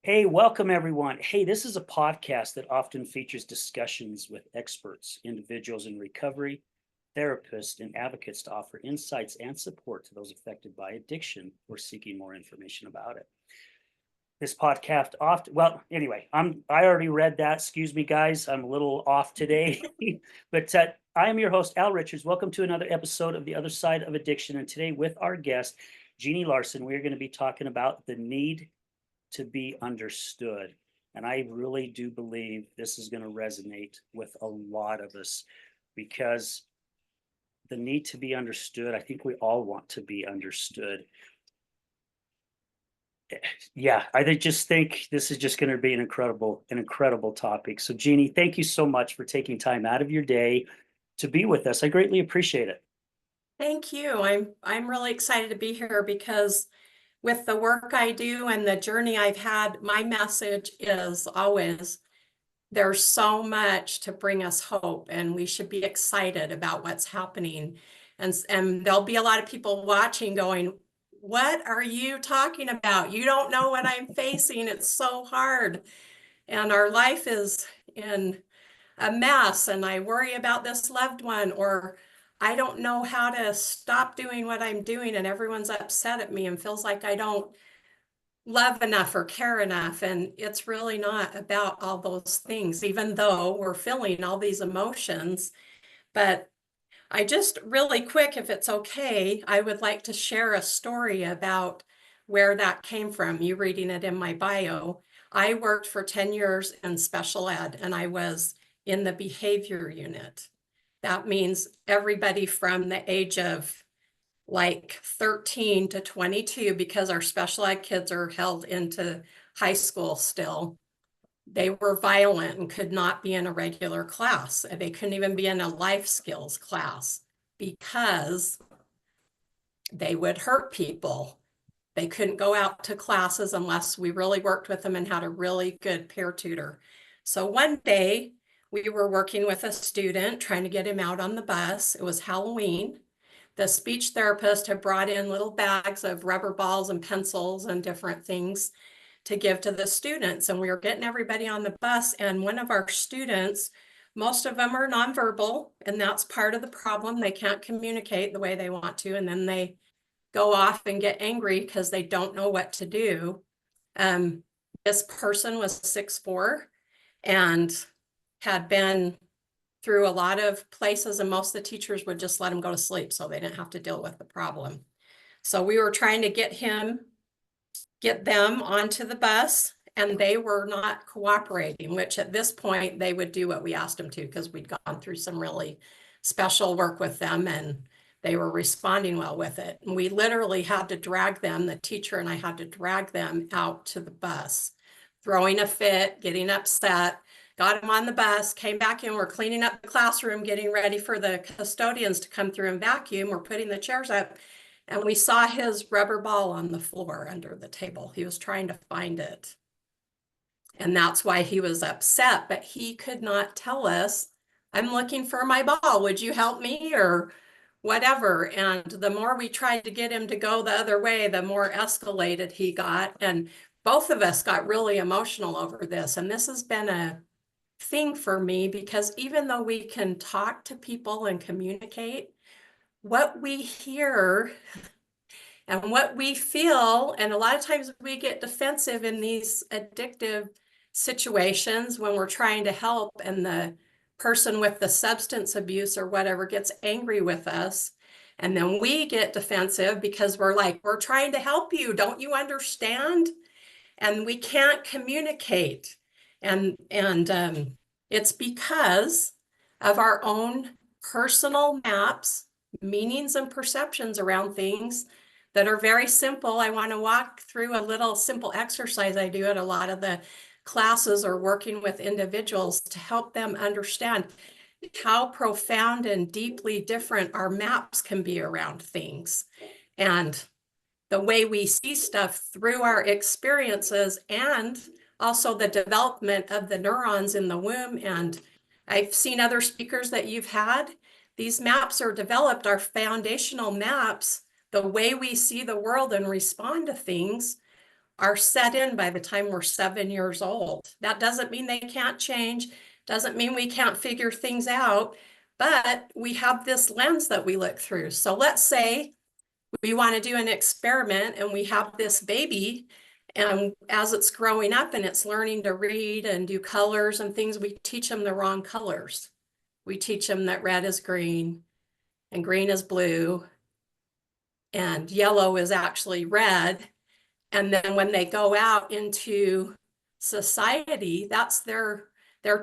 Hey, welcome everyone. Hey, this is a podcast that often features discussions with experts, individuals in recovery, therapists, and advocates to offer insights and support to those affected by addiction or seeking more information about it. This podcast often, anyway, I already read that. Excuse me, guys. I'm a little off today, but I am your host, Al Richards. Welcome to another episode of The Other Side of Addiction. And today, with our guest, Jeanne Larson, we're going to be talking about the need to be understood. And I really do believe this is going to resonate with a lot of us because the need to be understood, I think we all want to be understood. Yeah, just think this is just going to be an incredible topic. So Jeanne, thank you so much for taking time out of your day to be with us. I greatly appreciate it. Thank you. I'm really excited to be here because with the work I do and the journey I've had, my message is always there's so much to bring us hope, and we should be excited about what's happening. And there'll be a lot of people watching going, "What are you talking about? You don't know what I'm facing. It's so hard. And our life is in a mess, and I worry about this loved one," or "I don't know how to stop doing what I'm doing, and everyone's upset at me and feels like I don't love enough or care enough." And it's really not about all those things, even though we're feeling all these emotions. But I just really quick, if it's okay, I would like to share a story about where that came from. You reading it in my bio. I worked for 10 years in special ed, and I was in the behavior unit. That means everybody from the age of like 13 to 22, because our special ed kids are held into high school still. They were violent and could not be in a regular class. They couldn't even be in a life skills class because they would hurt people. They couldn't go out to classes unless we really worked with them and had a really good peer tutor. So one day we were working with a student trying to get him out on the bus. It was Halloween. The speech therapist had brought in little bags of rubber balls and pencils and different things to give to the students. And we were getting everybody on the bus. And one of our students, most of them are nonverbal, and that's part of the problem. They can't communicate the way they want to. And then they go off and get angry because they don't know what to do. This person was 6'4" and had been through a lot of places, and most of the teachers would just let him go to sleep so they didn't have to deal with the problem. So we were trying to get them onto the bus, and they were not cooperating, which at this point they would do what we asked them to because we'd gone through some really special work with them and they were responding well with it. And we literally had to drag them, the teacher and I had to drag them out to the bus, throwing a fit, getting upset, got them on the bus, came back in, we're cleaning up the classroom, getting ready for the custodians to come through and vacuum. We're putting the chairs up, and we saw his rubber ball on the floor under the table. He was trying to find it. And that's why he was upset, but he could not tell us, "I'm looking for my ball. Would you help me?" or whatever. And the more we tried to get him to go the other way, the more escalated he got. And both of us got really emotional over this. And this has been a thing for me because even though we can talk to people and communicate, what we hear and what we feel, and a lot of times we get defensive in these addictive situations when we're trying to help, and the person with the substance abuse or whatever gets angry with us, and then we get defensive because we're like, "We're trying to help you, don't you understand?" And we can't communicate. And it's because of our own personal maps, meanings and perceptions around things that are very simple. I want to walk through a little simple exercise I do at a lot of the classes or working with individuals to help them understand how profound and deeply different our maps can be around things. And the way we see stuff through our experiences, and also the development of the neurons in the womb. And I've seen other speakers that you've had. These maps are developed, our foundational maps, the way we see the world and respond to things are set in by the time we're 7 years old. That doesn't mean they can't change, doesn't mean we can't figure things out, but we have this lens that we look through. So let's say we want to do an experiment and we have this baby, and as it's growing up and it's learning to read and do colors and things, we teach them the wrong colors. We teach them that red is green and green is blue and yellow is actually red. And then when they go out into society, that's their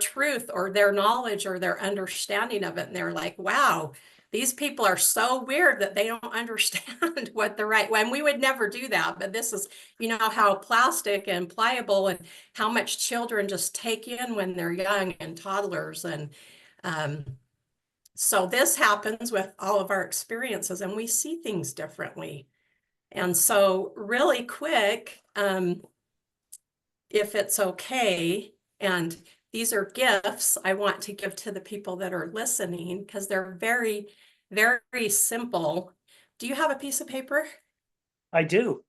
truth or their knowledge or their understanding of it. And they're like, wow, these people are so weird that they don't understand what the right way. And we would never do that. But this is, you know, how plastic and pliable and how much children just take in when they're young and toddlers. And so this happens with all of our experiences, and we see things differently. And so really quick, if it's okay, and these are gifts I want to give to the people that are listening because they're very, very simple. Do you have a piece of paper? I do.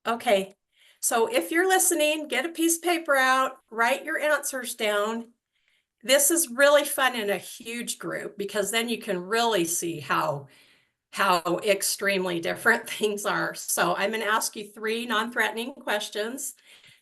Okay. So if you're listening, get a piece of paper out, write your answers down. This is really fun in a huge group because then you can really see how extremely different things are. So I'm going to ask you 3 non-threatening questions,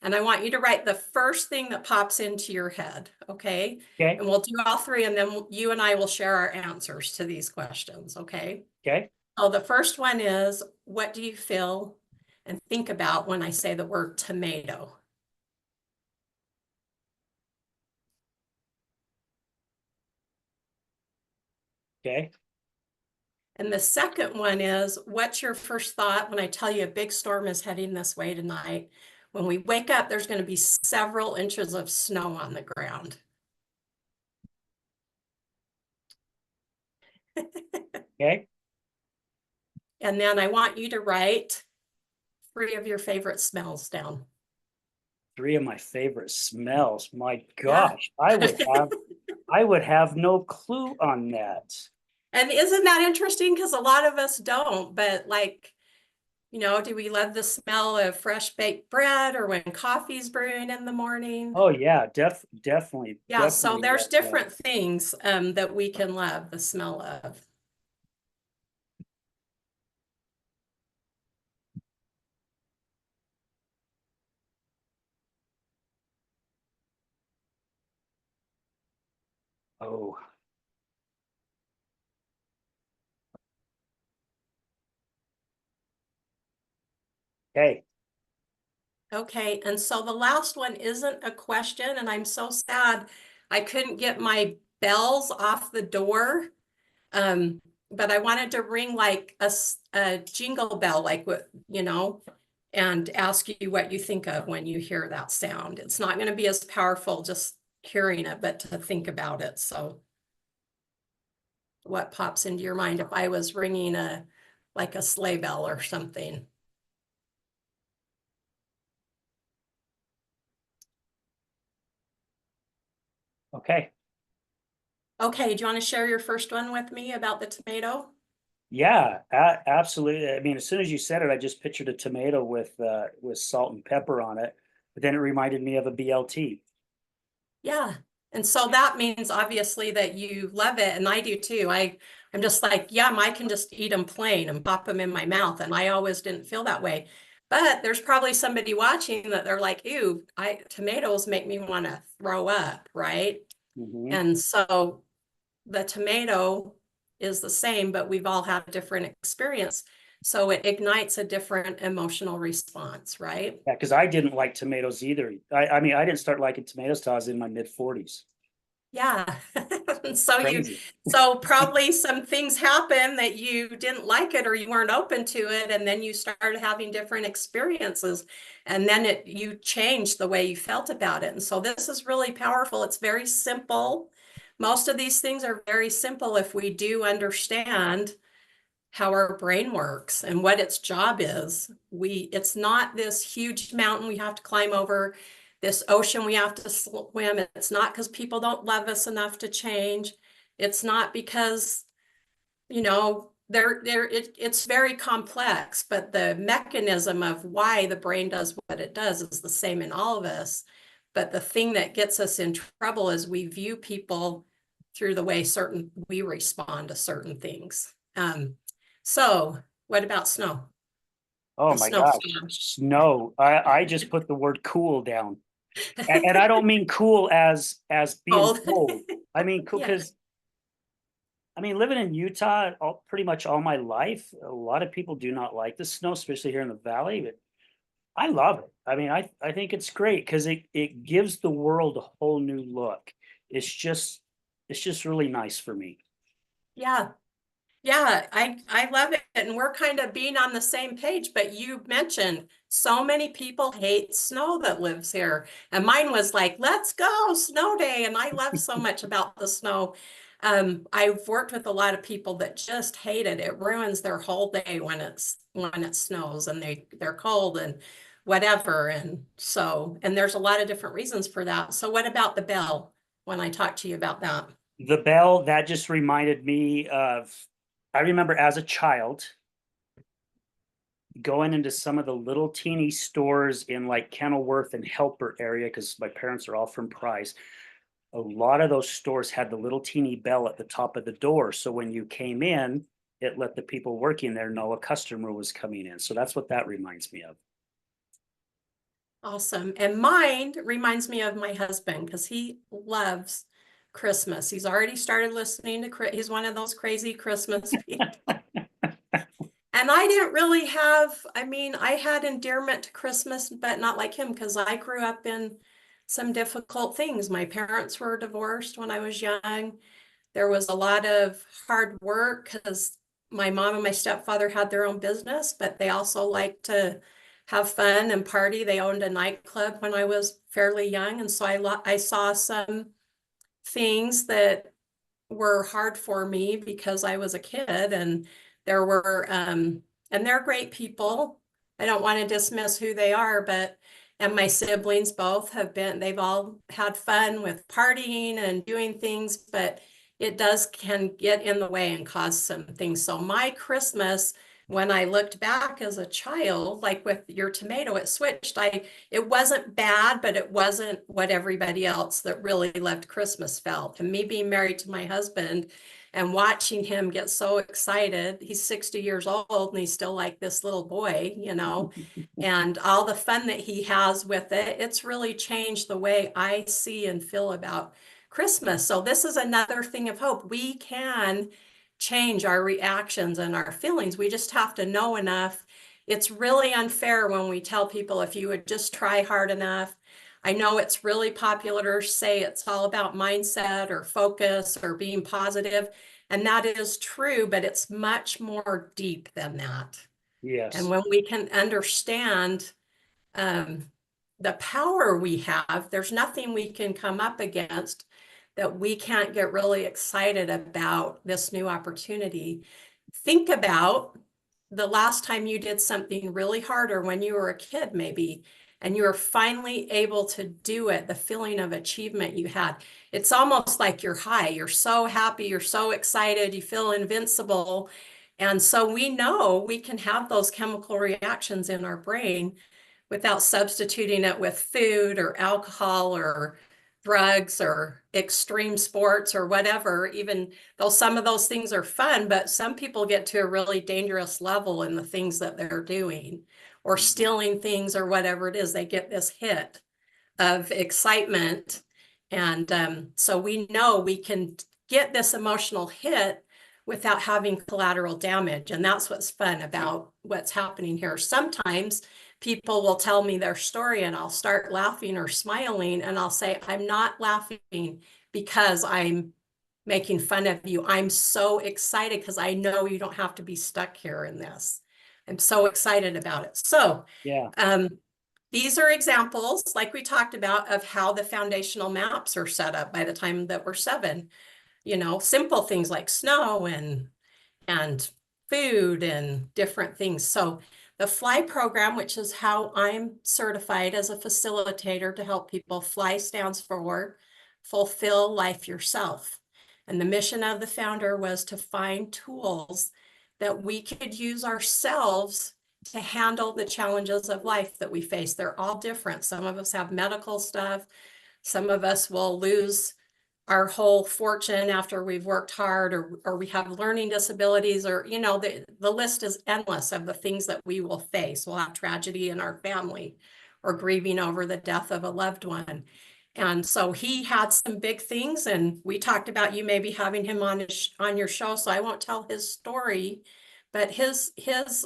and I want you to write the first thing that pops into your head, okay? Okay. And we'll do all 3, and then you and I will share our answers to these questions, okay? Okay. So the first one is, what do you feel and think about when I say the word tomato? Okay. And the second one is, what's your first thought when I tell you a big storm is heading this way tonight? When we wake up, there's going to be several inches of snow on the ground. Okay. And then I want you to write 3 of your favorite smells down. 3 of my favorite smells. My Yeah. gosh, I would have no clue on that. And isn't that interesting? Because a lot of us don't, but like, you know, do we love the smell of fresh baked bread or when coffee's brewing in the morning? Oh yeah, definitely, Yeah, so definitely there's love that. different things that we can love the smell of. Oh, okay. Okay, and so the last one isn't a question, and I'm so sad I couldn't get my bells off the door. But I wanted to ring like a jingle bell, like what, you know, and ask you what you think of when you hear that sound. It's not going to be as powerful just hearing it, but to think about it. So what pops into your mind if I was ringing like a sleigh bell or something? Okay. Okay, do you want to share your first one with me about the tomato? Yeah, absolutely. I mean, as soon as you said it, I just pictured a tomato with salt and pepper on it, but then it reminded me of a BLT. Yeah. And so that means obviously that you love it, and I do too. I'm just like, yeah, I can just eat them plain and pop them in my mouth, and I always didn't feel that way. But there's probably somebody watching that they're like, ew, tomatoes make me want to throw up, right? Hmm. And so the tomato is the same, but we've all had a different experience. So it ignites a different emotional response, right? Yeah, because I didn't like tomatoes either. I mean, I didn't start liking tomatoes till I was in my mid-40s. Yeah. So Crazy. so probably some things happened that you didn't like it or you weren't open to it, and then you started having different experiences, and then you changed the way you felt about it. And so this is really powerful. It's very simple. Most of these things are very simple if we do understand how our brain works and what its job is. It's not this huge mountain we have to climb over, this ocean we have to swim. It's not because people don't love us enough to change. It's not because, you know, it's very complex, but the mechanism of why the brain does what it does is the same in all of us. But the thing that gets us in trouble is we view people through the way we respond to certain things. So what about snow? Oh The my gosh, snowstorm. snow. I just put the word cool down. And I don't mean cool as being Cold. cold. I mean cool Yeah. because living in Utah pretty much all my life, a lot of people do not like the snow, especially here in the valley, but I love it. I think it's great because it gives the world a whole new look. It's just it's just really nice for me. Yeah. Yeah, I love it. And we're kind of being on the same page, but you mentioned so many people hate snow that lives here. And mine was like, let's go, snow day. And I love so much about the snow. I've worked with a lot of people that just hate it. It ruins their whole day when it snows and they're cold and whatever. And there's a lot of different reasons for that. So what about the bell when I talk to you about that? The bell, that just reminded me of, I remember as a child going into some of the little teeny stores in like Kenilworth and Helper area, because my parents are all from Price. A lot of those stores had the little teeny bell at the top of the door. So when you came in, it let the people working there know a customer was coming in. So that's what that reminds me of. Awesome. And mine reminds me of my husband because he loves Christmas. He's already started listening to, he's one of those crazy Christmas people. And I didn't really have, I had endearment to Christmas, but not like him because I grew up in some difficult things. My parents were divorced when I was young. There was a lot of hard work because my mom and my stepfather had their own business, but they also liked to have fun and party. They owned a nightclub when I was fairly young. And so I saw some things that were hard for me because I was a kid and there were, and they're great people. I don't want to dismiss who they are, and my siblings both they've all had fun with partying and doing things, but can get in the way and cause some things. So my Christmas, when I looked back as a child, like with your tomato, it switched. It wasn't bad, but it wasn't what everybody else that really loved Christmas felt. And me being married to my husband and watching him get so excited, he's 60 years old and he's still like this little boy, and all the fun that he has with it, it's really changed the way I see and feel about Christmas. So this is another thing of hope. We can change our reactions and our feelings. We just have to know enough. It's really unfair when we tell people if you would just try hard enough. I know it's really popular to say it's all about mindset or focus or being positive, and that is true, but it's much more deep than that. And Yes. when we can understand the power we have, there's nothing we can come up against that we can't get really excited about this new opportunity. Think about the last time you did something really hard or when you were a kid maybe, and you were finally able to do it, the feeling of achievement you had. It's almost like you're high. You're so happy, you're so excited, you feel invincible. And so we know we can have those chemical reactions in our brain without substituting it with food or alcohol or drugs or extreme sports or whatever, even though some of those things are fun, but some people get to a really dangerous level in the things that they're doing or stealing things or whatever it is. They get this hit of excitement. And so we know we can get this emotional hit without having collateral damage. And that's what's fun about what's happening here. Sometimes people will tell me their story and I'll start laughing or smiling and I'll say, I'm not laughing because I'm making fun of you. I'm so excited because I know you don't have to be stuck here in this. I'm so excited about it. So Yeah. these are examples, like we talked about, of how the foundational maps are set up by the time that we're 7. Simple things like snow and food and different things. So the FLY program, which is how I'm certified as a facilitator to help people, FLY stands for Fulfill Life Yourself. And the mission of the founder was to find tools that we could use ourselves to handle the challenges of life that we face. They're all different. Some of us have medical stuff. Some of us will lose our whole fortune after we've worked hard, or we have learning disabilities, or, you know, the list is endless of the things that we will face. We'll have tragedy in our family or grieving over the death of a loved one. And so he had some big things, and we talked about you maybe having him on your show, so I won't tell his story, but his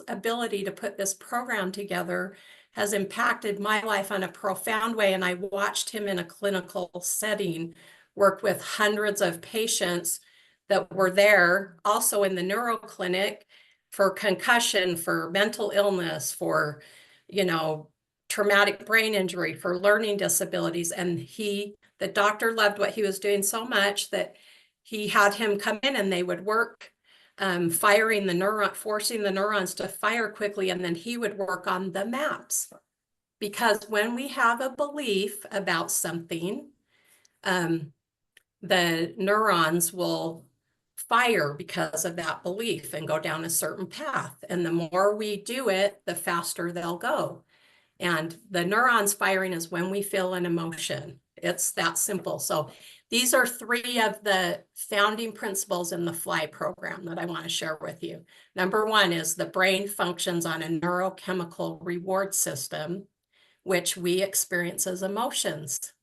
ability to put this program together has impacted my life in a profound way. And I watched him in a clinical setting, worked with hundreds of patients that were there, also in the neuro clinic, for concussion, for mental illness, for, you know, traumatic brain injury, for learning disabilities. And the doctor loved what he was doing so much that he had him come in and they would work firing the neuron, forcing the neurons to fire quickly, and then he would work on the maps. Because when we have a belief about something, the neurons will fire because of that belief and go down a certain path. And the more we do it, the faster they'll go. And the neurons firing is when we feel an emotion. It's that simple. So these are 3 of the founding principles in the FLY program that I want to share with you. Number 1 is the brain functions on a neurochemical reward system, which we experience as emotions.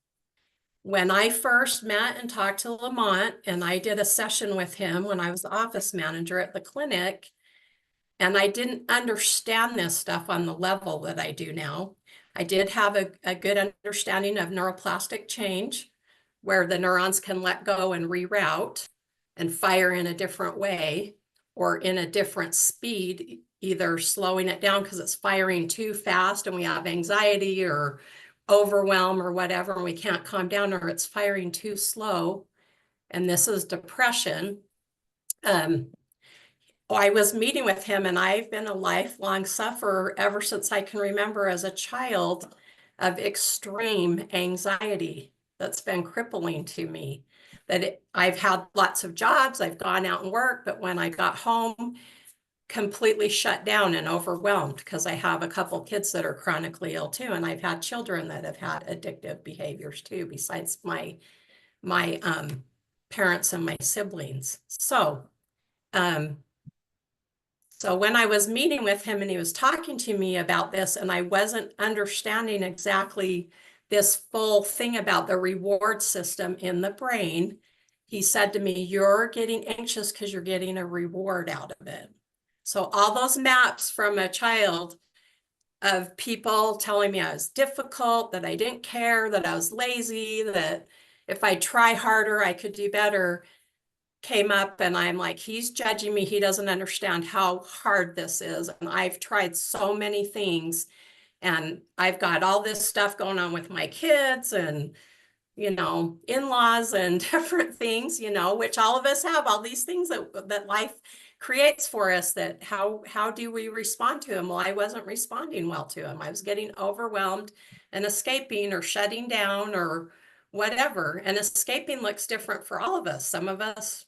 When I first met and talked to Lamont, and I did a session with him when I was the office manager at the clinic, and I didn't understand this stuff on the level that I do now. I did have a good understanding of neuroplastic change, where the neurons can let go and reroute and fire in a different way or in a different speed, either slowing it down because it's firing too fast and we have anxiety or overwhelm or whatever, and we can't calm down, or it's firing too slow, and this is depression. I was meeting with him, and I've been a lifelong sufferer ever since I can remember as a child of extreme anxiety that's been crippling to me. I've had lots of jobs, I've gone out and worked, but when I got home, completely shut down and overwhelmed, because I have a couple kids that are chronically ill too, and I've had children that have had addictive behaviors too, besides my parents and my siblings. So when I was meeting with him and he was talking to me about this, and I wasn't understanding exactly this full thing about the reward system in the brain, he said to me, "You're getting anxious because you're getting a reward out of it." So all those maps from a child of people telling me I was difficult, that I didn't care, that I was lazy, that if I try harder, I could do better, came up, and I'm like, he's judging me. He doesn't understand how hard this is. And I've tried so many things, and I've got all this stuff going on with my kids and, you know, in-laws and different things, you know, which all of us have, all these things that life creates for us, that how do we respond to him? Well, I wasn't responding well to him. I was getting overwhelmed and escaping or shutting down or whatever. And escaping looks different for all of us. Some of us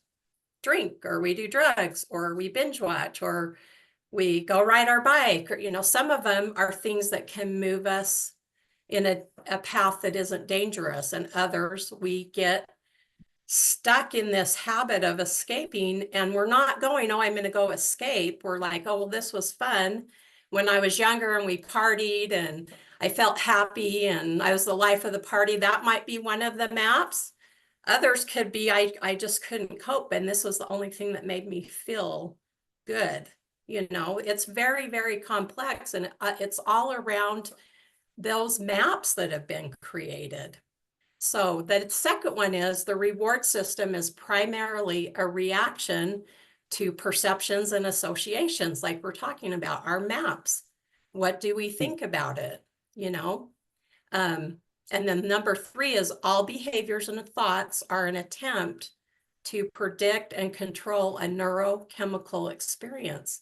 drink, or we do drugs, or we binge watch, or we go ride our bike, or, you know, some of them are things that can move us in a path that isn't dangerous, and others we get stuck in this habit of escaping, and we're not going, oh, I'm going to go escape. We're like, oh, well, this was fun when I was younger and we partied and I felt happy and I was the life of the party. That might be one of the maps. Others could be, I just couldn't cope, and this was the only thing that made me feel good. You know, it's very, very complex, and it's all around those maps that have been created. So the second one is the reward system is primarily a reaction to perceptions and associations, like we're talking about, our maps. What do we think about it? You know? And then number 3 is all behaviors and thoughts are an attempt to predict and control a neurochemical experience.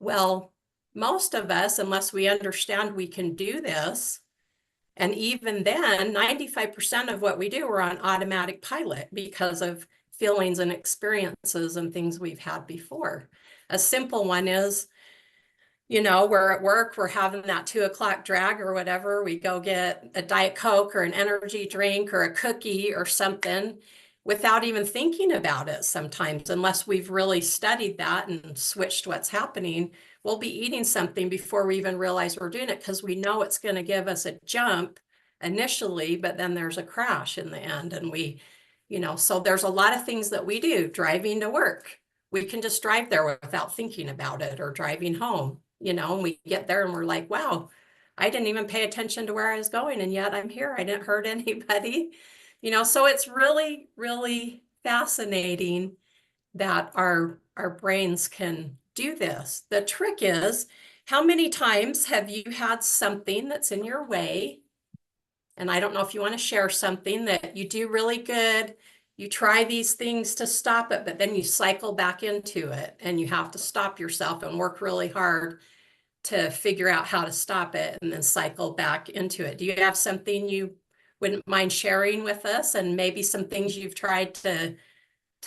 Well, most of us, unless we understand we can do this, and even then, 95% of what we do are on automatic pilot because of feelings and experiences and things we've had before. A simple one is, you know, we're at work, we're having that 2 o'clock drag or whatever. We go get a Diet Coke or an energy drink or a cookie or something without even thinking about it sometimes, unless we've really studied that and switched what's happening. We'll be eating something before we even realize we're doing it because we know it's going to give us a jump initially, but then there's a crash in the end. And we, you know, so there's a lot of things that we do driving to work. We can just drive there without thinking about it, or driving home, you know, and we get there and we're like, wow, I didn't even pay attention to where I was going. And yet I'm here. I didn't hurt anybody, you know, so it's really, really fascinating that our brains can do this. The trick is, how many times have you had something that's in your way? And I don't know if you want to share something that you do really good. You try these things to stop it, but then you cycle back into it and you have to stop yourself and work really hard to figure out how to stop it and then cycle back into it. Do you have something you wouldn't mind sharing with us, and maybe some things you've tried to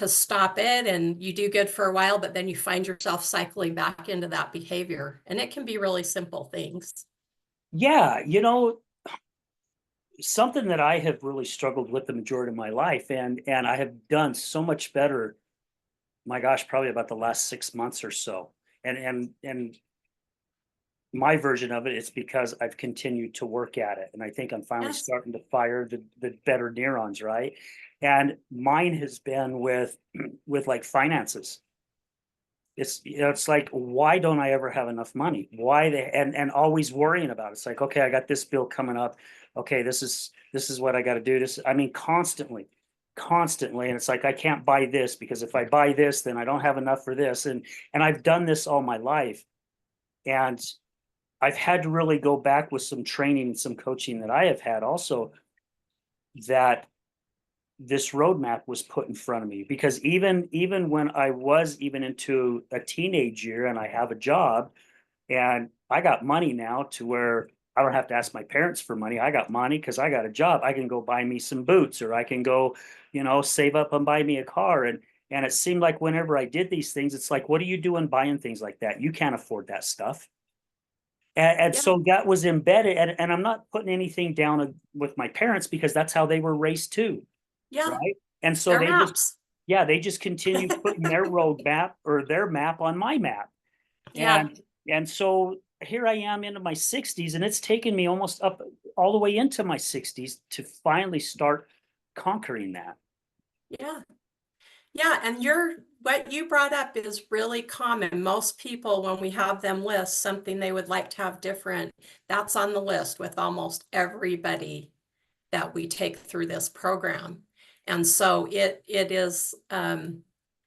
stop it and you do good for a while, but then you find yourself cycling back into that behavior? And it can be really simple things. Yeah, you know, something that I have really struggled with the majority of my life, and I have done so much better, my gosh, probably about the last 6 months or so. And my version of it is because I've continued to work at it. And I think I'm finally Yes. starting to fire the better neurons, right? And mine has been with with like finances. It's, you know, it's like, why don't I ever have enough money? Why they, and always worrying about it. It's like, okay, I got this bill coming up. Okay, this is what I got to do. This, I mean, constantly. And it's like, I can't buy this because if I buy this, then I don't have enough for this. And I've done this all my life. And I've had to really go back with some training and some coaching that I have had also, that this roadmap was put in front of me. Because even when I was even into a teenage year and I have a job and I got money now to where I don't have to ask my parents for money. I got money because I got a job. I can go buy me some boots, or I can go, you know, save up and buy me a car. And it seemed like whenever I did these things, it's like, what are you doing buying things like that? You can't afford that stuff. And Yeah. so that was embedded. And I'm not putting anything down with my parents, because that's how they were raised too, Yeah. right? And so They're they just, maps. yeah, they just continue putting their road map or their map on my map. Yeah. And so here I am into my 60s, and it's taken me almost up all the way into my 60s to finally start conquering that. Yeah. Yeah, and what you brought up is really common. Most people, when we have them list something they would like to have different, that's on the list with almost everybody that we take through this program. And so it is,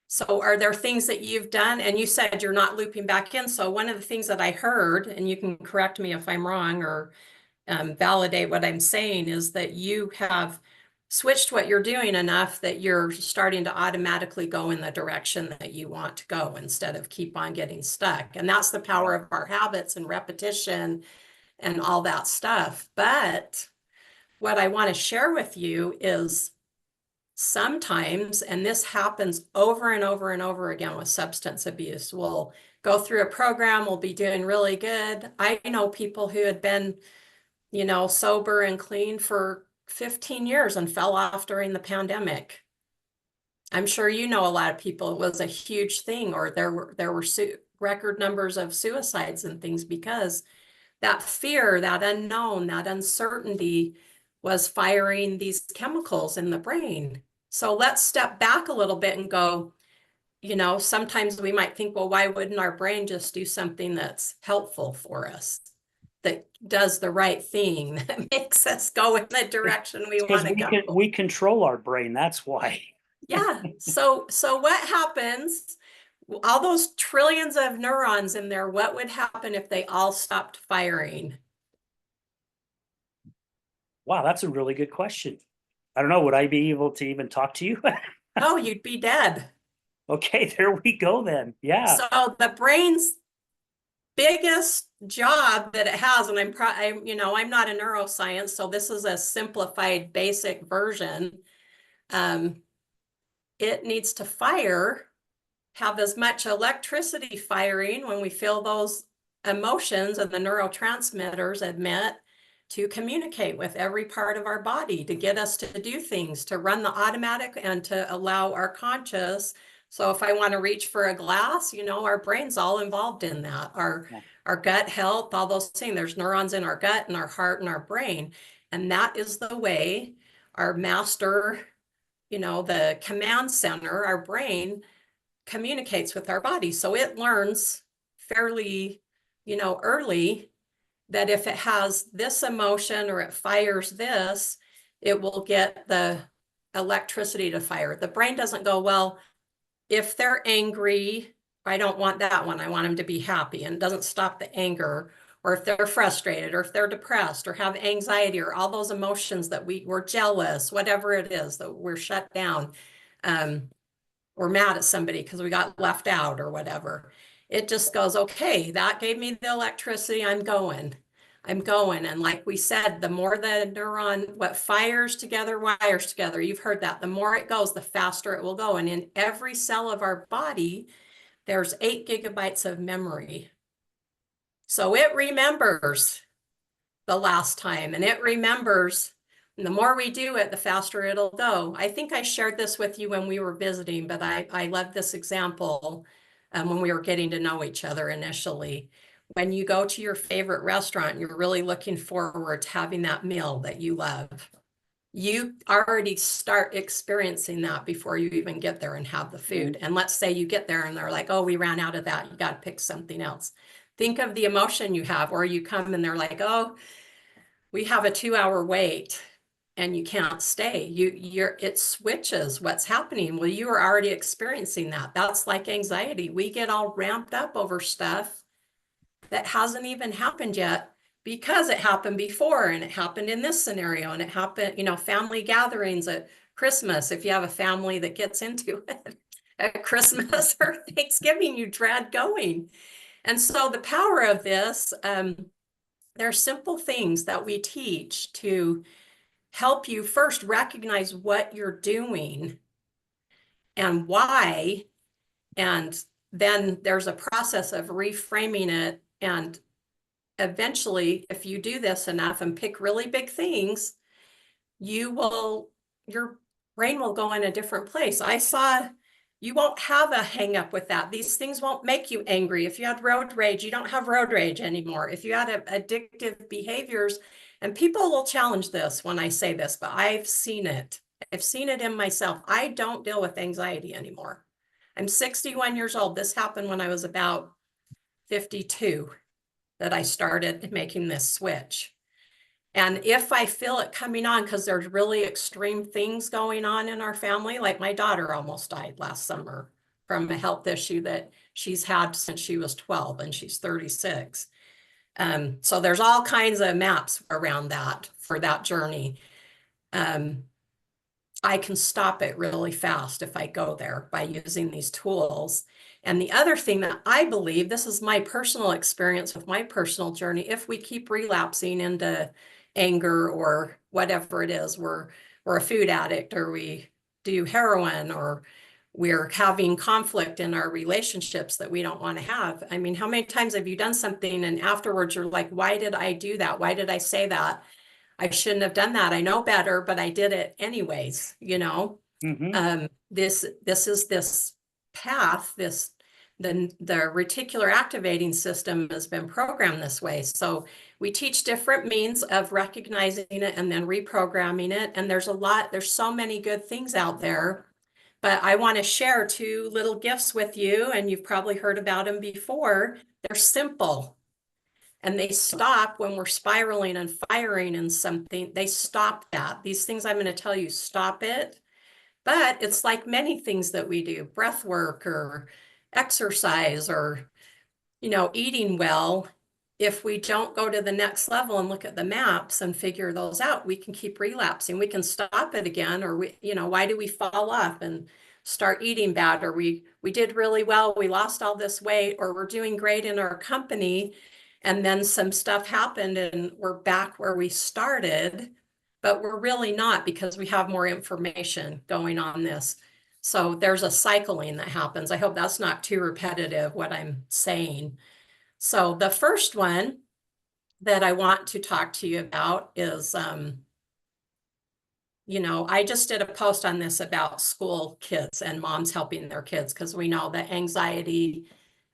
so are there things that you've done? And you said you're not looping back in. So one of the things that I heard, and you can correct me if I'm wrong or validate what I'm saying, is that you have switched what you're doing enough that you're starting to automatically go in the direction that you want to go instead of keep on getting stuck. And that's the power of our habits and repetition and all that stuff. But what I want to share with you is sometimes, and this happens over and over and over again with substance abuse, we'll go through a program, we'll be doing really good. I know people who had been, you know, sober and clean for 15 years and fell off during the pandemic. I'm sure you know a lot of people, it was a huge thing, or there were record numbers of suicides and things because that fear, that unknown, that uncertainty was firing these chemicals in the brain. So let's step back a little bit and go, you know, sometimes we might think, well, why wouldn't our brain just do something that's helpful for us, that does the right thing, that makes us go in the direction we Because want to go? we control our brain. That's why. Yeah. So what happens? All those trillions of neurons in there, what would happen if they all stopped firing? Wow, that's a really good question. I don't know. Would I be able to even talk to you? Oh, you'd be dead. Okay, there we go then. Yeah. So the brain's biggest job that it has, and you know, I'm not a neuroscience, so this is a simplified, basic version. It needs to fire have as much electricity firing when we feel those emotions and the neurotransmitters admit to communicate with every part of our body, to get us to do things, to run the automatic and to allow our conscious. So if I want to reach for a glass, you know, our brain's all involved in that. Our gut health, all those things. There's neurons in our gut and our heart and our brain. And that is the way our master, you know, the command center, our brain, communicates with our body. So it learns fairly, you know, early that if it has this emotion or it fires this, it will get the electricity to fire. The brain doesn't go, well, if they're angry, I don't want that one. I want them to be happy, and it doesn't stop the anger. Or if they're frustrated, or if they're depressed, or have anxiety, or all those emotions that we're jealous, whatever it is that we're shut down. We're mad at somebody because we got left out or whatever. It just goes, okay, that gave me the electricity. I'm going. And like we said, the more the neuron, what fires together, wires together. You've heard that. The more it goes, the faster it will go. And in every cell of our body, there's 8 gigabytes of memory. So it remembers the last time, and it remembers. And the more we do it, the faster it'll go. I think I shared this with you when we were visiting, but I love this example when we were getting to know each other initially. When you go to your favorite restaurant, you're really looking forward to having that meal that you love. You already start experiencing that before you even get there and have the food. And let's say you get there and they're like, oh, we ran out of that. You got to pick something else. Think of the emotion you have, or you come and they're like, oh, we have a 2-hour wait and you can't stay. It switches what's happening. Well, you are already experiencing that. That's like anxiety. We get all ramped up over stuff that hasn't even happened yet because it happened before, and it happened in this scenario, and it happened, you know, family gatherings at Christmas. If you have a family that gets into it at Christmas or Thanksgiving, you dread going. And so the power of this, there are simple things that we teach to help you first recognize what you're doing and why. And then there's a process of reframing it. And eventually, if you do this enough and pick really big things, your brain will go in a different place. You won't have a hang up with that. These things won't make you angry. If you had road rage, you don't have road rage anymore. If you had addictive behaviors, and people will challenge this when I say this, but I've seen it. I've seen it in myself. I don't deal with anxiety anymore. I'm 61 years old. This happened when I was about 52 that I started making this switch. And if I feel it coming on, because there's really extreme things going on in our family, like my daughter almost died last summer from a health issue that she's had since she was 12 and she's 36. So there's all kinds of maps around that for that journey. I can stop it really fast if I go there by using these tools. And the other thing that I believe, this is my personal experience with my personal journey, if we keep relapsing into anger or whatever it is, we're a food addict, or we do heroin, or we're having conflict in our relationships that we don't want to have. I mean, how many times have you done something and afterwards you're like, why did I do that? Why did I say that? I shouldn't have done that. I know better, but I did it anyways, you know. This is this path, the reticular activating system has been programmed this way. So we teach different means of recognizing it and then reprogramming it. And there's so many good things out there, but I want to share 2 little gifts with you, and you've probably heard about them before. They're simple. And they stop when we're spiraling and firing in something. They stop that. These things I'm going to tell you, stop it. But it's like many things that we do, breath work or exercise or, you know, eating well. If we don't go to the next level and look at the maps and figure those out, we can keep relapsing. We can stop it again, or why do we fall off and start eating bad? Or we did really well, we lost all this weight, or we're doing great in our company, and then some stuff happened and we're back where we started, but we're really not, because we have more information going on this. So there's a cycling that happens. I hope that's not too repetitive what I'm saying. So the first one that I want to talk to you about is, I just did a post on this about school kids and moms helping their kids, because we know that anxiety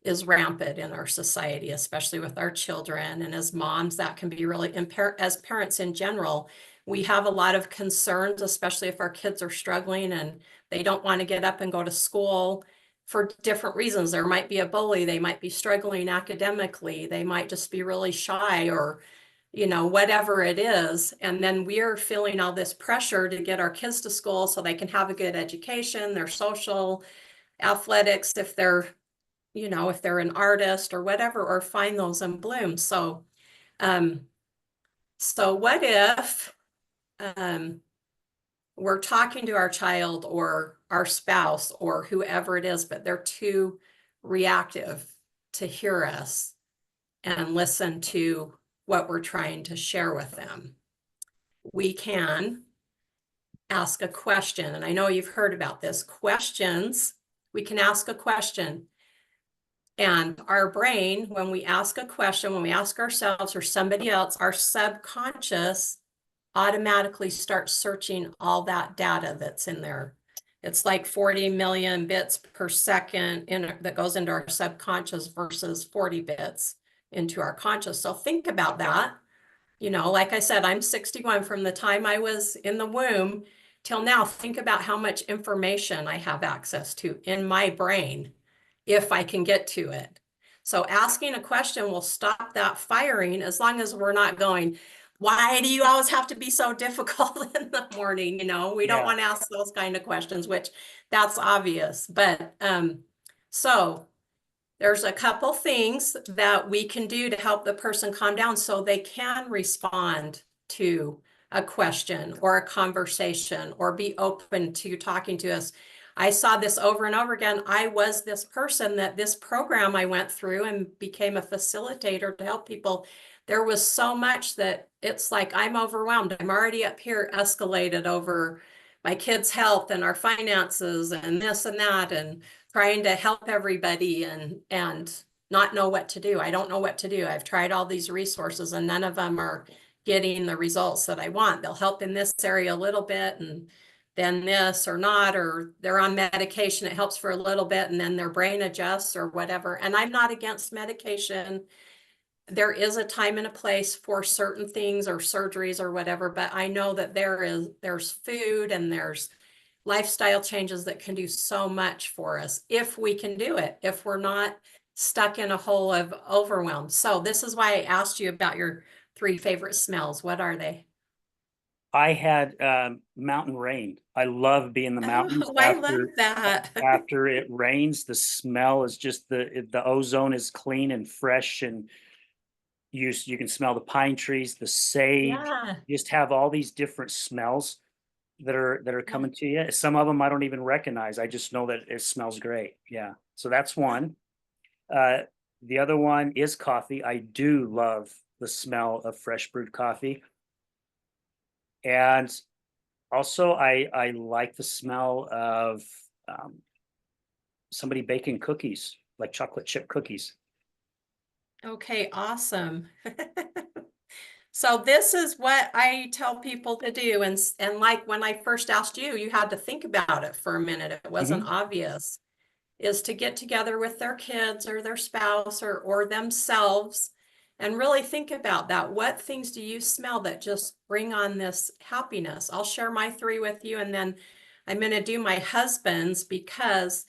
is rampant in our society, especially with our children. And as moms, that can be really, as parents in general, we have a lot of concerns, especially if our kids are struggling and they don't want to get up and go to school for different reasons. There might be a bully, they might be struggling academically, they might just be really shy, or whatever it is. And then we're feeling all this pressure to get our kids to school so they can have a good education, their social, athletics, if they're an artist or whatever, or find those in bloom. So what if we're talking to our child or our spouse or whoever it is, but they're too reactive to hear us and listen to what we're trying to share with them? We can ask a question. And I know you've heard about this. Questions, we can ask a question. And our brain, when we ask a question, when we ask ourselves or somebody else, our subconscious automatically starts searching all that data that's in there. It's like 40 million bits per second that goes into our subconscious versus 40 bits into our conscious. So think about that. Like I said, I'm 61. From the time I was in the womb till now. Think about how much information I have access to in my brain, if I can get to it. So asking a question will stop that firing, as long as we're not going, why do you always have to be so difficult in the morning? We don't want to ask those kind of questions, which that's obvious. But so there's a couple things that we can do to help the person calm down so they can respond to a question or a conversation or be open to talking to us. I saw this over and over again. I was this person that this program I went through and became a facilitator to help people. There was so much that it's like, I'm overwhelmed. I'm already up here escalated over my kids' health and our finances and this and that, and trying to help everybody and not know what to do. I don't know what to do. I've tried all these resources and none of them are getting the results that I want. They'll help in this area a little bit and then this or not, or they're on medication. It helps for a little bit and then their brain adjusts or whatever. And I'm not against medication. There is a time and a place for certain things or surgeries or whatever, but I know that there's food and there's lifestyle changes that can do so much for us if we can do it, if we're not stuck in a hole of overwhelm. So this is why I asked you about your 3 favorite smells. What are they? I had mountain rain. I love being in the mountains Oh, I love that. after it rains. The smell is just the ozone is clean and fresh, and you can smell the pine trees, the sage. Yeah. You just have all these different smells that are coming to you. Some of them I don't even recognize. I just know that it smells great. Yeah. So that's one. The other one is coffee. I do love the smell of fresh brewed coffee. And also I like the smell of somebody baking cookies, like chocolate chip cookies. Okay, awesome. So this is what I tell people to do. And like when I first asked you, you had to think about it for a minute. It wasn't obvious. Is to get together with their kids or their spouse or themselves and really think about that. What things do you smell that just bring on this happiness? I'll share my 3 with you, and then I'm going to do my husband's because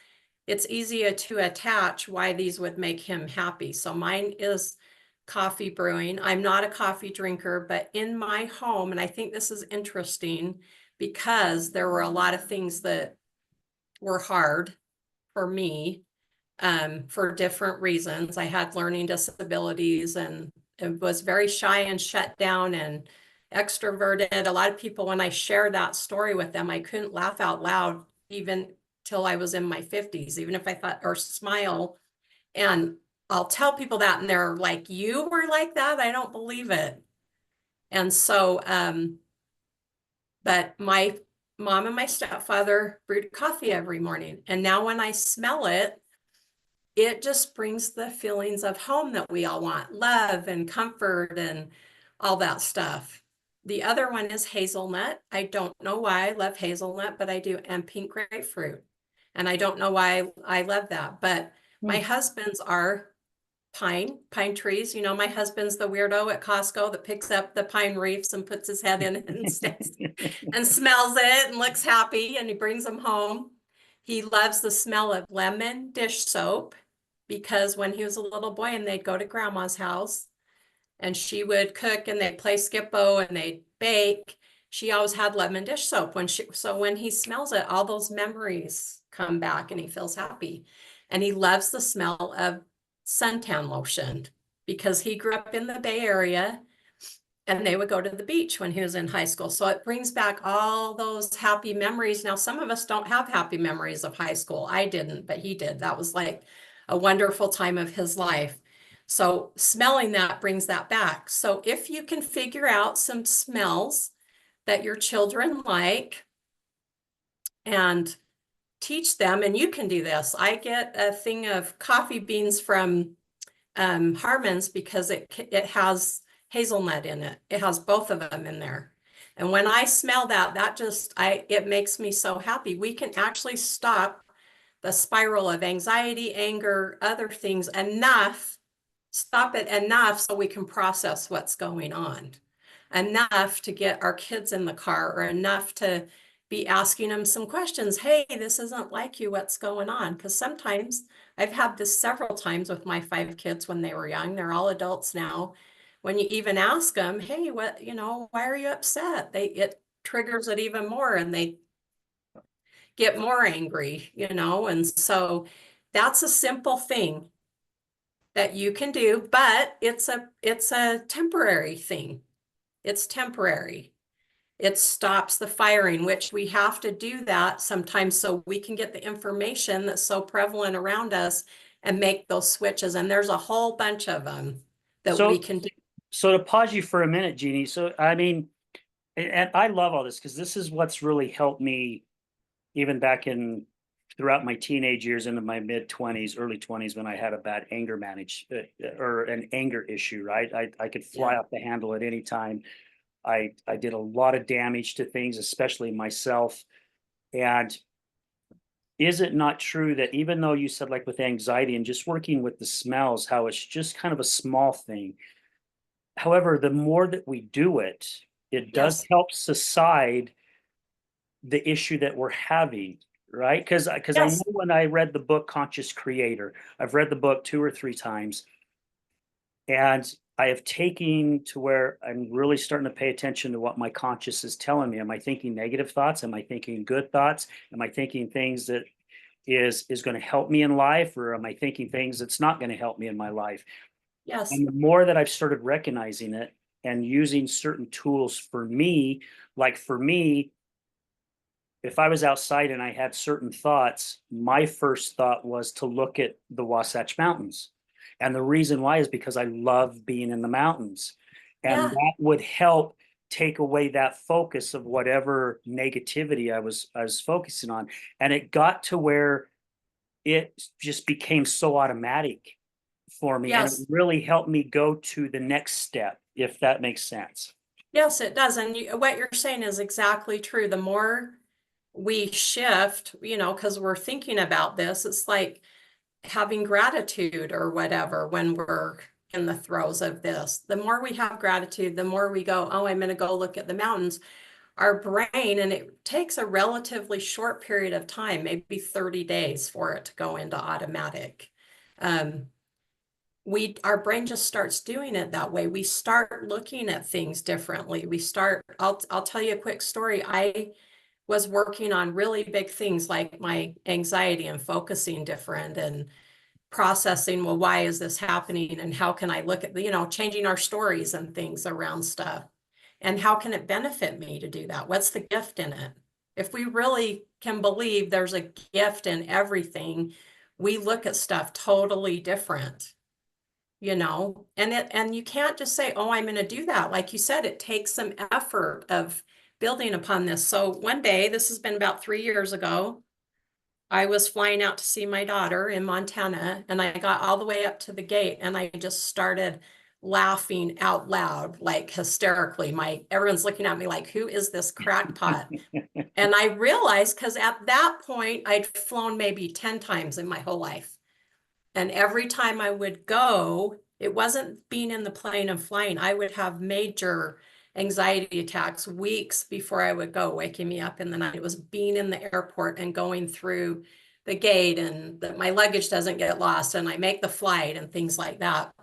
it's easier to attach why these would make him happy. So mine is coffee brewing. I'm not a coffee drinker, but in my home, and I think this is interesting because there were a lot of things that were hard for me for different reasons. I had learning disabilities and was very shy and shut down and extroverted. A lot of people, when I share that story with them, I couldn't laugh out loud even till I was in my 50s, even if I thought, or smile. And I'll tell people that and they're like, you were like that? I don't believe it. And so, but my mom and my stepfather brewed coffee every morning. And now when I smell it, it just brings the feelings of home that we all want, love and comfort and all that stuff. The other one is hazelnut. I don't know why I love hazelnut, but I do, and pink grapefruit. And I don't know why I love that, but my husband's are pine trees. You know, my husband's the weirdo at Costco that picks up the pine reefs and puts his head in it and stands and smells it and looks happy, and he brings them home. He loves the smell of lemon dish soap because when he was a little boy and they'd go to grandma's house and she would cook and they'd play Skippo and they'd bake, she always had lemon dish soap so when he smells it, all those memories come back and he feels happy. And he loves the smell of suntan lotion because he grew up in the Bay Area and they would go to the beach when he was in high school. So it brings back all those happy memories. Now, some of us don't have happy memories of high school. I didn't, but he did. That was like a wonderful time of his life. So smelling that brings that back. So if you can figure out some smells that your children like and teach them, and you can do this. I get a thing of coffee beans from Harmon's because it has hazelnut in it. It has both of them in there. And when I smell that, it makes me so happy. We can actually stop the spiral of anxiety, anger, other things stop it enough so we can process what's going on. Enough to get our kids in the car, or enough to be asking them some questions. Hey, this isn't like you, what's going on? Because sometimes I've had this several times with my 5 kids when they were young. They're all adults now. When you even ask them, hey, why are you upset? It triggers it even more and they get more angry, and so that's a simple thing that you can do, but it's a temporary thing. It's temporary. It stops the firing, which we have to do that sometimes so we can get the information that's so prevalent around us and make those switches. And there's a whole bunch of them that we can do. So to pause you for a minute, Jeannie. So, I mean, and I love all this because this is what's really helped me even throughout my teenage years into my mid-20s, early 20s, when I had a bad anger or an anger issue, right? I could fly off the handle at any time. I did a lot of damage to things, especially myself. And is it not true that even though you said, like with anxiety and just working with the smells, how it's just kind of a small thing, however, the more that we do it, it does help subside the issue that we're having, right? Because I know when I read the book Conscious Creator, I've read the book 2 or 3 times, and I have taken to where I'm really starting to pay attention to what my conscious is telling me. Am I thinking negative thoughts? Am I thinking good thoughts? Am I thinking things that is going to help me in life, or am I thinking things that's not going to help me in my life? Yes. And the more that I've started recognizing it and using certain tools for me, like for me, if I was outside and I had certain thoughts, my first thought was to look at the Wasatch Mountains. And the reason why is because I love being in the mountains. And that would help take away that focus of whatever negativity I was focusing on. And it got to where it just became so automatic for me. And it really helped me go to the next step, if that makes sense. Yes, it does. And what you're saying is exactly true. The more we shift, because we're thinking about this, it's like having gratitude or whatever when we're in the throes of this. The more we have gratitude, the more we go, oh, I'm going to go look at the mountains. Our brain, and it takes a relatively short period of time, maybe 30 days for it to go into automatic. Our brain just starts doing it that way. We start looking at things differently. I'll tell you a quick story. I was working on really big things like my anxiety and focusing different and processing, well, why is this happening? And how can I look at, changing our stories and things around stuff? And how can it benefit me to do that? What's the gift in it? If we really can believe there's a gift in everything, we look at stuff totally different, and you can't just say, oh, I'm going to do that. Like you said, it takes some effort of building upon this. So one day, this has been about 3 years ago, I was flying out to see my daughter in Montana, and I got all the way up to the gate and I just started laughing out loud, like hysterically. Everyone's looking at me like, who is this crackpot? And I realized, because at that point I'd flown maybe 10 times in my whole life. And every time I would go, it wasn't being in the plane and flying. I would have major anxiety attacks weeks before I would go, waking me up in the night. It was being in the airport and going through the gate and that my luggage doesn't get lost and I make the flight and things like that.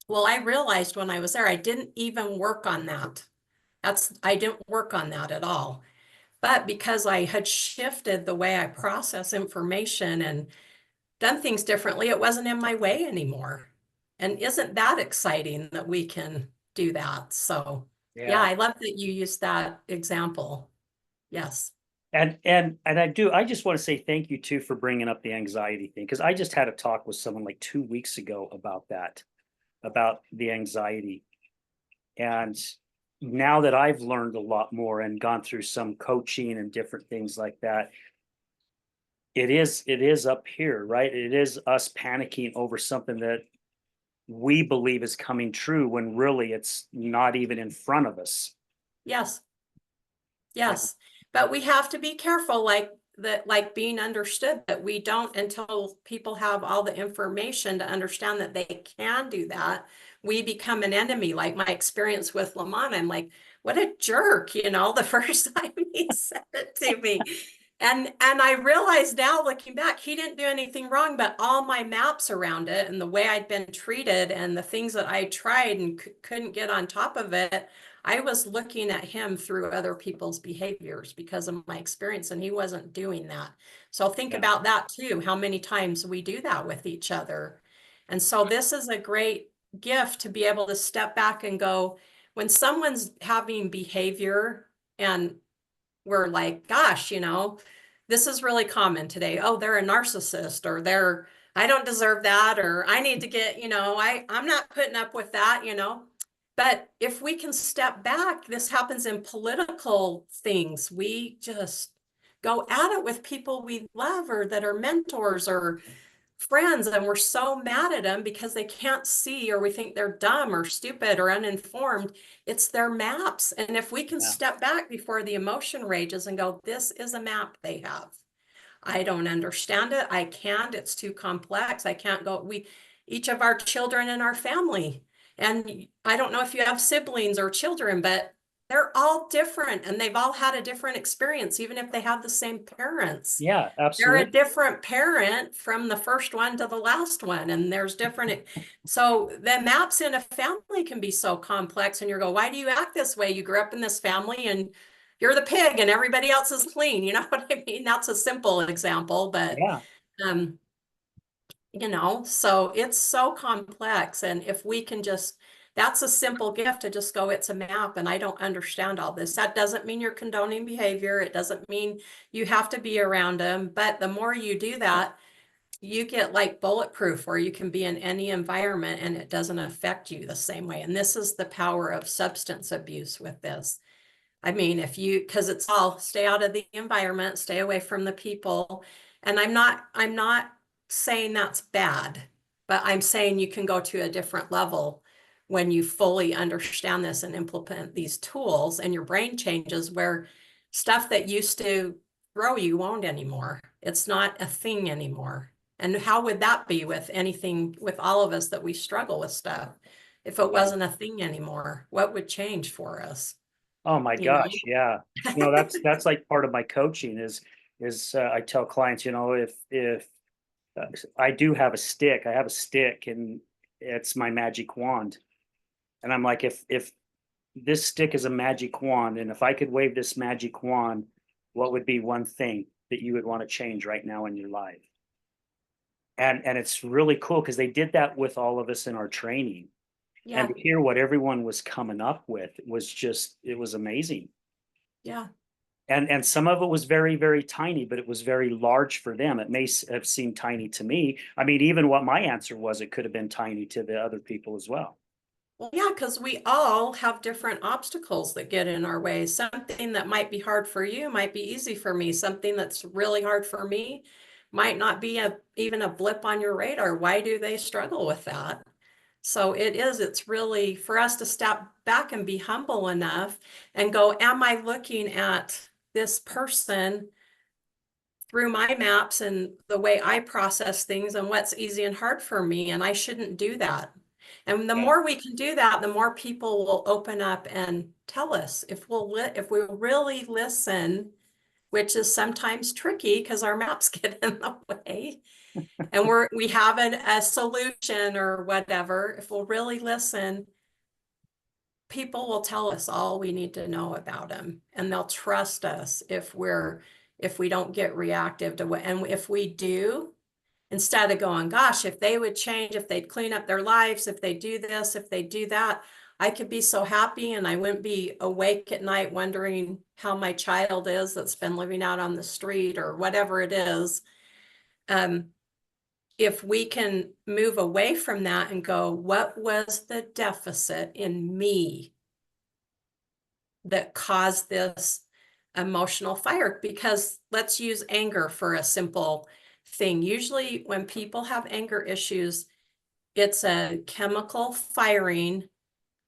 Well, I realized when I was there, I didn't even work on that. I didn't work on that at all. But because I had shifted the way I process information and done things differently, it wasn't in my way anymore. And isn't that exciting that we can do that? So yeah, I love that you used that example. Yes. And I just want to say thank you too for bringing up the anxiety thing, because I just had a talk with someone like 2 weeks ago about that, about the anxiety. And now that I've learned a lot more and gone through some coaching and different things like that, it is up here, right? It is us panicking over something that we believe is coming true when really it's not even in front of us. Yes. Yeah. Yes. But we have to be careful, like that, like being understood, that we don't, until people have all the information to understand that they can do that, we become an enemy. Like my experience with Lamont, I'm like, what a jerk, the first time he said it to me. And I realized now, looking back, he didn't do anything wrong, but all my maps around it and the way I'd been treated and the things that I tried and couldn't get on top of it, I was looking at him through other people's behaviors because of my experience, and he wasn't doing that. So think about that too, how many times we do that with each other. And so this is a great gift to be able to step back and go, when someone's having behavior and we're like, gosh, this is really common today. Oh, they're a narcissist, or I don't deserve that, or I need to get, I'm not putting up with that. But if we can step back, this happens in political things. We just go at it with people we love or that are mentors or friends, and we're so mad at them because they can't see, or we think they're dumb or stupid or uninformed. It's their maps. And if we can step back before the emotion rages and go, this is a map they have. I don't understand it. I can't. It's too complex. I can't go. Each of our children in our family, and I don't know if you have siblings or children, but they're all different and they've all had a different experience, even if they have the same parents. Yeah, They're absolutely. a different parent from the first one to the last one, and there's different. So the maps in a family can be so complex, and you go, why do you act this way? You grew up in this family and you're the pig and everybody else is clean. You know what I mean? That's a simple example, but so it's so complex. And if we can that's a simple gift to just go, it's a map and I don't understand all this. That doesn't mean you're condoning behavior. It doesn't mean you have to be around them. But the more you do that, you get like bulletproof, where you can be in any environment and it doesn't affect you the same way. And this is the power of substance abuse with this. I mean, because it's all stay out of the environment, stay away from the people. And I'm not saying that's bad, but I'm saying you can go to a different level when you fully understand this and implement these tools, and your brain changes, where stuff that used to throw you won't anymore. It's not a thing anymore. And how would that be with anything, with all of us that we struggle with stuff? If it wasn't a thing ananymore, what would change for us? Oh my gosh, yeah. That's like part of my coaching is I tell clients, if I do have a stick, I have a stick and it's my magic wand. And I'm like, if this stick is a magic wand, and if I could wave this magic wand, what would be one thing that you would want to change right now in your life? And it's really cool because they did that with all of us in our training. Yeah. And to hear what everyone was coming up with it was amazing. Yeah. And some of it was very, very tiny, but it was very large for them. It may have seemed tiny to me. I mean, even what my answer was, it could have been tiny to the other people as well. Well, yeah, because we all have different obstacles that get in our way. Something that might be hard for you might be easy for me. Something that's really hard for me might not be even a blip on your radar. Why do they struggle with that? So it's really for us to step back and be humble enough and go, am I looking at this person through my maps and the way I process things and what's easy and hard for me? And I shouldn't do that. And the Yeah. more we can do that, the more people will open up and tell us if we really listen, which is sometimes tricky because our maps get in the way and we have a solution or whatever. If we'll really listen, people will tell us all we need to know about them, and they'll trust us if we don't get reactive to what, and if we do, instead of going, gosh, if they would change, if they'd clean up their lives, if they do this, if they do that, I could be so happy and I wouldn't be awake at night wondering how my child is that's been living out on the street or whatever it is. If we can move away from that and go, what was the deficit in me that caused this emotional fire? Because let's use anger for a simple thing. Usually when people have anger issues, it's a chemical firing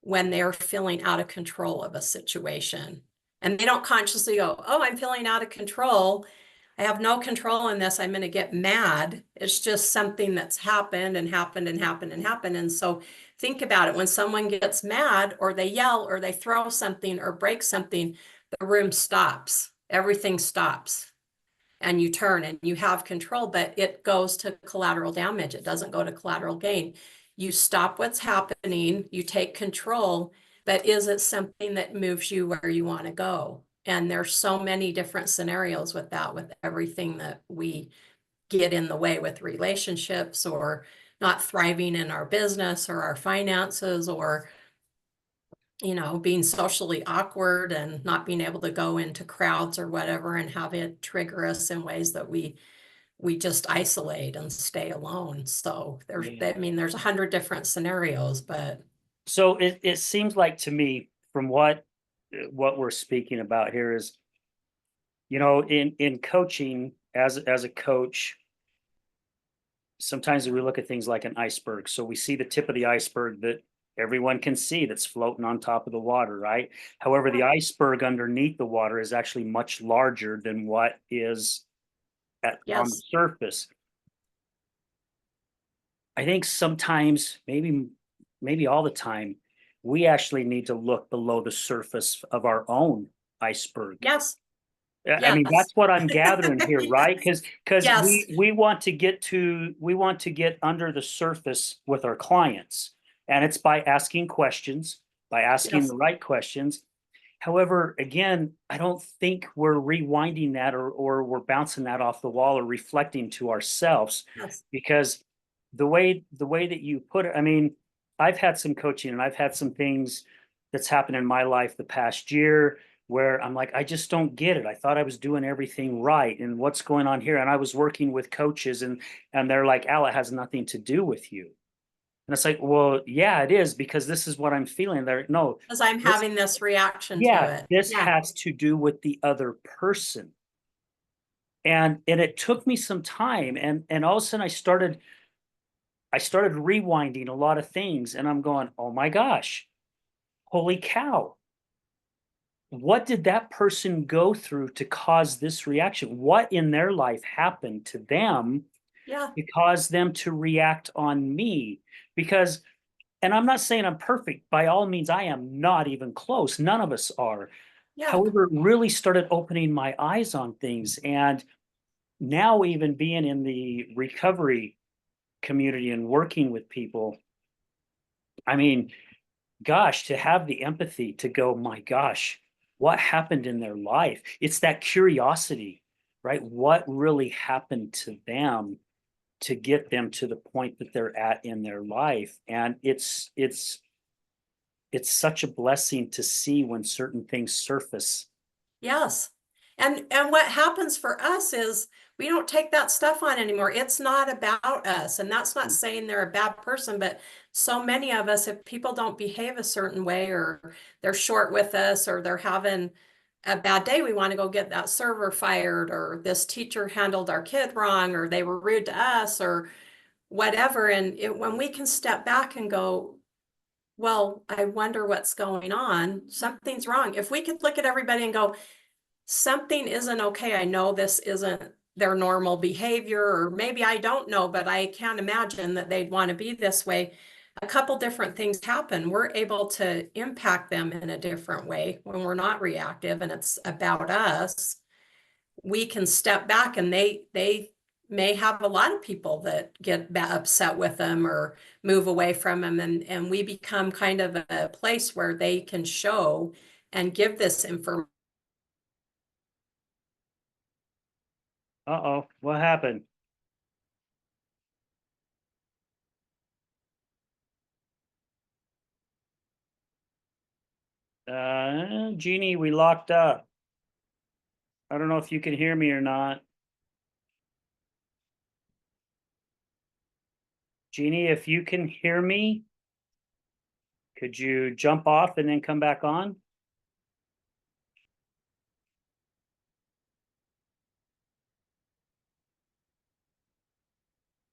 when they're feeling out of control of a situation. And they don't consciously go, oh, I'm feeling out of control. I have no control in this. I'm going to get mad. It's just something that's happened and happened and happened and happened. And so think about it. When someone gets mad or they yell or they throw something or break something, the room stops. Everything stops. And you turn and you have control, but it goes to collateral damage. It doesn't go to collateral gain. You stop what's happening, you take control, but is it something that moves you where you want to go? And there's so many different scenarios with that, with everything that we get in the way with relationships or not thriving in our business or our finances or being socially awkward and not being able to go into crowds or whatever and have it trigger us in ways that we just isolate and stay alone. So Yeah. there's 100 different scenarios, but So it seems like to me, from what we're speaking about here is, in coaching, as a coach, sometimes we look at things like an iceberg. So we see the tip of the iceberg that everyone can see that's floating on top of the water, right? However, the iceberg underneath the water is actually much larger than what is on the yes, surface. I think sometimes, maybe all the time, we actually need to look below the surface of our own iceberg. yes, I mean, yes, that's what I'm gathering here, right? yes, Because yes, we want to get under the surface with our clients, and it's by asking questions, by asking the yes, right questions. However, again, I don't think we're rewinding that, or we're bouncing that off the wall or reflecting to ourselves, yes, because the way that you put it, I mean, I've had some coaching and I've had some things that's happened in my life the past year where I'm like, I just don't get it. I thought I was doing everything right, and what's going on here? And I was working with coaches, and they're like, Al, it has nothing to do with you. And it's like, well, yeah, it is, because this is what I'm feeling. There, no, because I'm this, having this reaction to yeah, it. this Yeah, has to do with the other person. And it took me some time, and all of a sudden I started rewinding a lot of things, and I'm going, oh my gosh, holy cow. What did that person go through to cause this reaction? What in their life happened to them yeah, to cause them to react on me? Because, and I'm not saying I'm perfect. By all means, I am not even close. None of us are. yeah, However, it really started opening my eyes on things. And now, even being in the recovery community and working with people, I mean, gosh, to have the empathy to go, my gosh, what happened in their life? It's that curiosity, right? What really happened to them to get them to the point that they're at in their life? And it's such a blessing to see when certain things surface. yes. And what happens for us is we don't take that stuff on anymore. It's not about us. And that's not saying they're a bad person, but so many of us, if people don't behave a certain way, or they're short with us, or they're having a bad day, we want to go get that server fired, or this teacher handled our kid wrong, or they were rude to us, or whatever. And when we can step back and go, well, I wonder what's going on. Something's wrong. If we could look at everybody and go, something isn't okay. I know this isn't their normal behavior, or maybe I don't know, but I can't imagine that they'd want to be this way. A couple different things happen. We're able to impact them in a different way when we're not reactive and it's about us. We can step back, and they may have a lot of people that get upset with them or move away from them, and we become kind of a place where they can show and give this information. Uh-oh, what happened? Jeannie, we locked up. I don't know if you can hear me or not. Jeannie, if you can hear me, could you jump off and then come back on?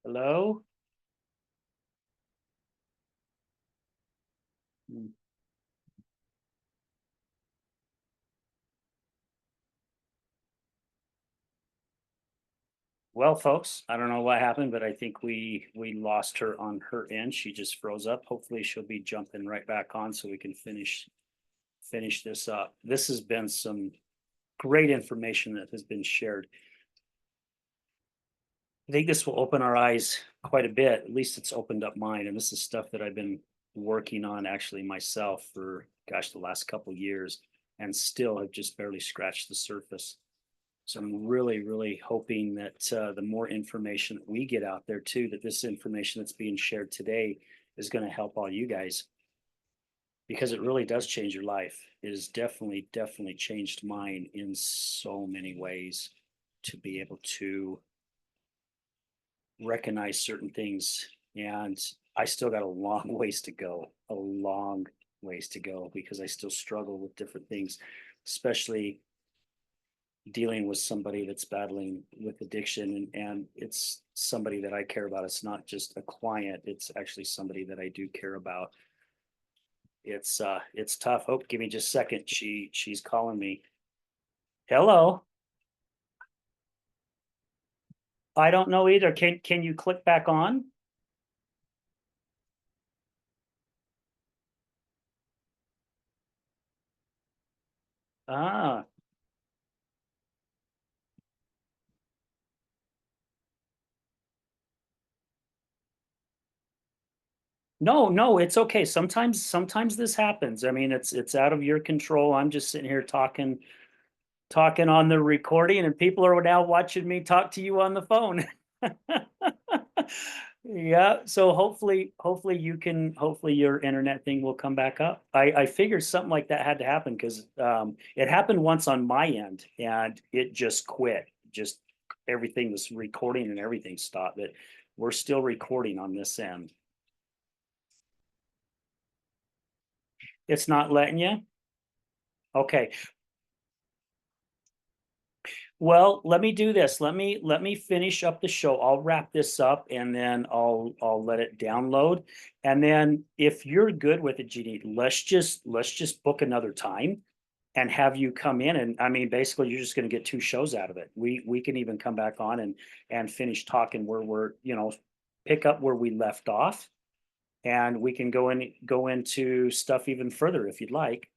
Hello? Hmm. Well, folks, I don't know what happened, but I think we lost her on her end. She just froze up. Hopefully she'll be jumping right back on so we can finish this up. This has been some great information that has been shared. I think this will open our eyes quite a bit. At least it's opened up mine. And this is stuff that I've been working on actually myself for, gosh, the last couple of years, and still have just barely scratched the surface. So I'm really, really hoping that the more information that we get out there too, that this information that's being shared today is going to help all you guys, because it really does change your life. It has definitely, definitely changed mine in so many ways, to be able to recognize certain things. And I still got a long ways to go, a long ways to go, because I still struggle with different things, especially dealing with somebody that's battling with addiction, and it's somebody that I care about. It's not just a client, it's actually somebody that I do care about. It's tough. Oh, give me just a second. She's calling me. Hello. I don't know either. Can you click back on? Ah, no, no, it's okay. Sometimes this happens. I mean, it's out of your control. I'm just sitting here talking on the recording, and people are now watching me talk to you on the phone. Yeah, so hopefully hopefully your internet thing will come back up. I figured something like that had to happen, because it happened once on my end and it just quit. Just everything was recording and everything stopped. But we're still recording on this end. It's not letting you? Okay. Well, let me do this. Let me finish up the show. I'll wrap this up and then I'll let it download. And then if you're good with it, Jeannie, let's just book another time and have you come in. And I mean, basically you're just going to get two shows out of it. We can even come back on and finish talking where we're, pick up where we left off, and we can go into stuff even further if you'd like.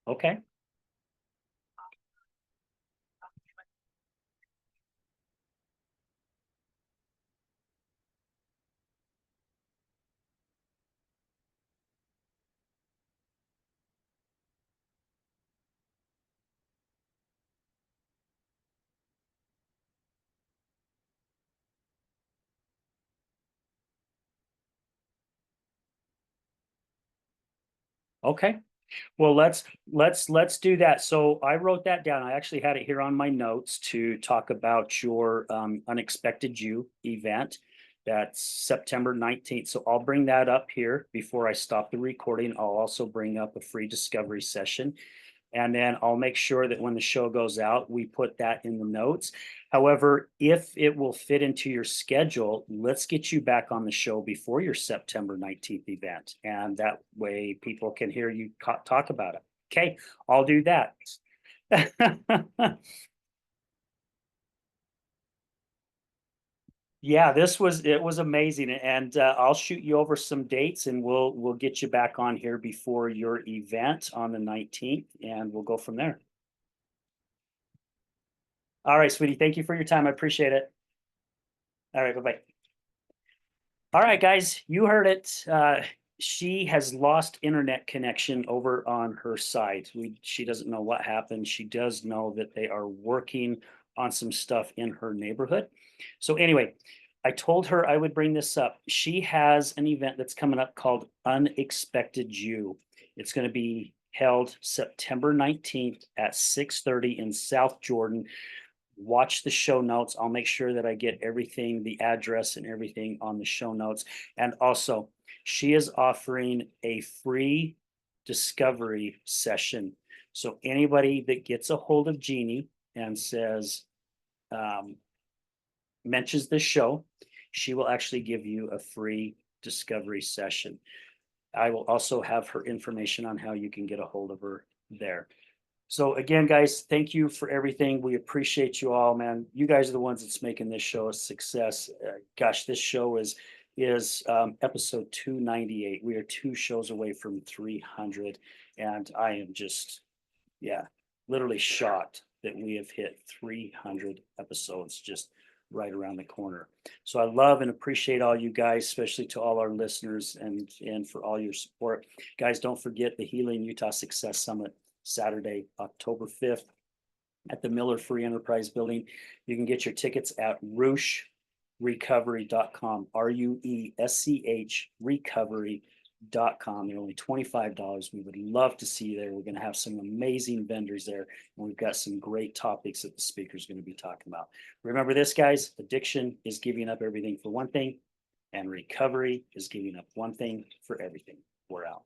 Okay. Okay. Well, let's do that. So I wrote that down. I actually had it here on my notes to talk about your Unexpected You event. That's September 19th. So I'll bring that up here before I stop the recording. I'll also bring up a free discovery session. And then I'll make sure that when the show goes out, we put that in the notes. However, if it will fit into your schedule, let's get you back on the show before your September 19th event. And that way people can hear you talk about it. Okay, I'll do that. Yeah, it was amazing, and I'll shoot you over some dates, and we'll get you back on here before your event on the 19th, and we'll go from there. All right, sweetie. Thank you for your time. I appreciate it. All right, bye-bye. All right, guys, you heard it. She has lost internet connection over on her site. She doesn't know what happened. She does know that they are working on some stuff in her neighborhood. So anyway, I told her I would bring this up. She has an event that's coming up called Unexpected You. It's going to be held September 19th at 6:30 in South Jordan. Watch the show notes. I'll make sure that I get everything, the address and everything on the show notes. And also, she is offering a free discovery session. So anybody that gets a hold of Jeannie and says, mentions this show, she will actually give you a free discovery session. I will also have her information on how you can get a hold of her there. So again, guys, thank you for everything. We appreciate you all, man. You guys are the ones that's making this show a success. Gosh, this show is episode 298. We are 2 shows away from 300, and I am just, yeah, literally shocked that we have hit 300 episodes just right around the corner. So I love and appreciate all you guys, especially to all our listeners and for all your support. Guys, don't forget the Healing Utah Success Summit, Saturday, October 5th at the Miller Free Enterprise Building. You can get your tickets at rueschrecovery.com, RUESCH recovery.com. They're only $25. We would love to see you there. We're going to have some amazing vendors there, and we've got some great topics that the speaker's going to be talking about. Remember this, guys, addiction is giving up everything for one thing, and recovery is giving up one thing for everything. We're out.